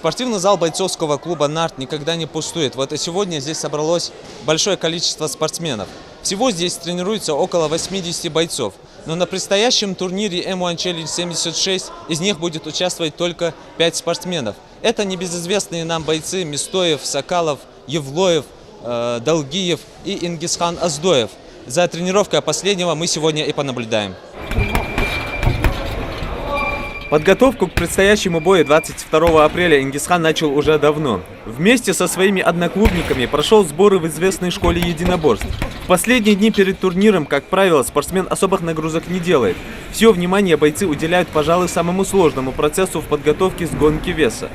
Спортивный зал бойцовского клуба «Нарт» никогда не пустует. Вот и сегодня здесь собралось большое количество спортсменов. Всего здесь тренируется около 80 бойцов. Но на предстоящем турнире M1 Challenge 76 из них будет участвовать только 5 спортсменов. Это небезызвестные нам бойцы Мистоев, Сокалов, Евлоев, Долгиев и Ингисхан Оздоев. За тренировкой последнего мы сегодня и понаблюдаем. Подготовку к предстоящему бою 22 апреля Ингисхан начал уже давно. Вместе со своими одноклубниками прошел сборы в известной школе единоборств. В последние дни перед турниром, как правило, спортсмен особых нагрузок не делает. Все внимание бойцы уделяют, пожалуй, самому сложному процессу в подготовке с гонки веса.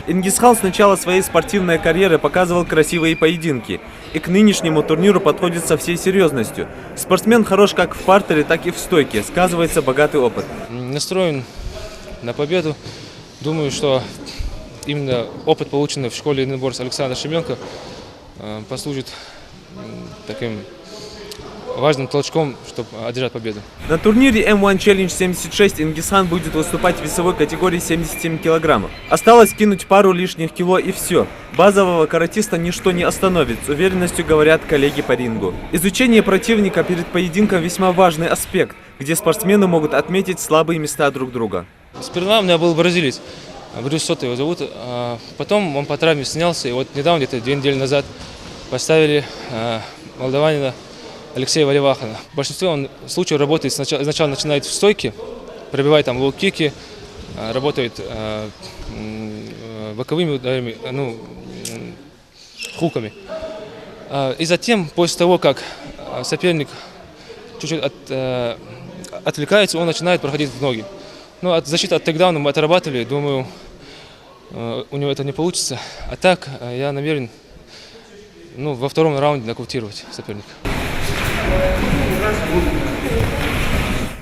Ингисхан с начала своей спортивной карьеры показывал красивые поединки. И к нынешнему турниру подходит со всей серьезностью. Спортсмен хорош как в партере, так и в стойке. Сказывается богатый опыт. Настроен на победу. Думаю, что именно опыт, полученный в школе единоборств Александра Шеменко, послужит таким важным толчком, чтобы одержать победу. На турнире M1 Challenge 76 Ингисхан будет выступать в весовой категории 77 килограммов. Осталось кинуть пару лишних кило и все. Базового каратиста ничто не остановит, с уверенностью говорят коллеги по рингу. Изучение противника перед поединком весьма важный аспект, где спортсмены могут отметить слабые места друг друга. Сперва у меня был бразилец, Брюс Сотто его зовут, потом он по травме снялся, и вот недавно, где-то 2 недели назад, поставили молдаванина Алексея Валивахана. В большинстве случаев работает сначала начинает в стойке, пробивает там лоу-кики, работает боковыми ударами, хуками. И затем, после того, как соперник чуть-чуть отвлекается, он начинает проходить в ноги. Но защита от тейкдауна мы отрабатывали, думаю, у него это не получится. А так я намерен во втором раунде нокаутировать соперника.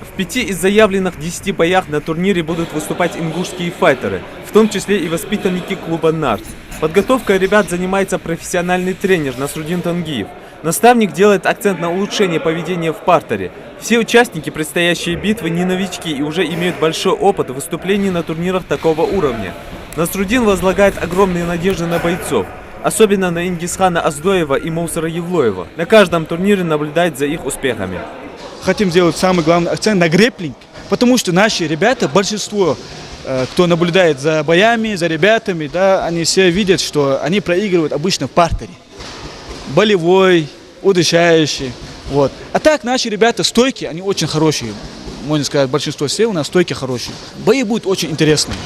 В 5 из заявленных 10 боях на турнире будут выступать ингушские файтеры, в том числе и воспитанники клуба «Нарт». Подготовкой ребят занимается профессиональный тренер Насрудин Тангиев. Наставник делает акцент на улучшение поведения в партере. Все участники предстоящей битвы не новички и уже имеют большой опыт выступлений на турнирах такого уровня. Насрудин возлагает огромные надежды на бойцов, особенно на Ингисхана Оздоева и Моусара Евлоева. На каждом турнире наблюдать за их успехами. Хотим сделать самый главный акцент на грэпплинг, потому что наши ребята, большинство, кто наблюдает за боями, за ребятами, да, они все видят, что они проигрывают обычно в партере. Болевой, удушающий. Вот. А так наши ребята стойки, они очень хорошие. Можно сказать, большинство все у нас стойки хорошие. Бои будут очень интересные.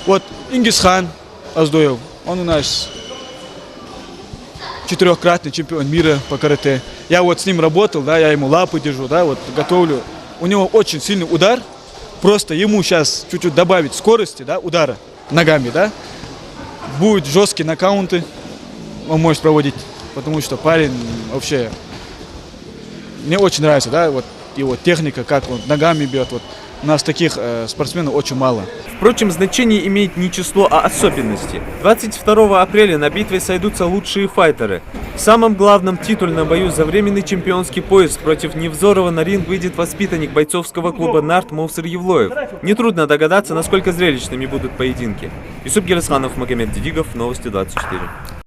Вот Ингисхан Оздоев, он у нас 4-кратный чемпион мира по карате. Я вот с ним работал, да, я ему лапы держу, да, вот готовлю. У него очень сильный удар. Просто ему сейчас чуть-чуть добавить скорости, да, удара ногами, да. Будут жесткие нокауты, он может проводить, потому что парень вообще мне очень нравится, да, вот его техника, как он ногами бьет. Вот. У нас таких спортсменов очень мало. Впрочем, значение имеет не число, а особенности. 22 апреля на битве сойдутся лучшие файтеры. В самом главном титульном бою за временный чемпионский пояс против Невзорова на ринг выйдет воспитанник бойцовского клуба «Нарт» Моусар Евлоев. Нетрудно догадаться, насколько зрелищными будут поединки. Юсуп Гелесханов, Магомед Дидигов, Новости 24.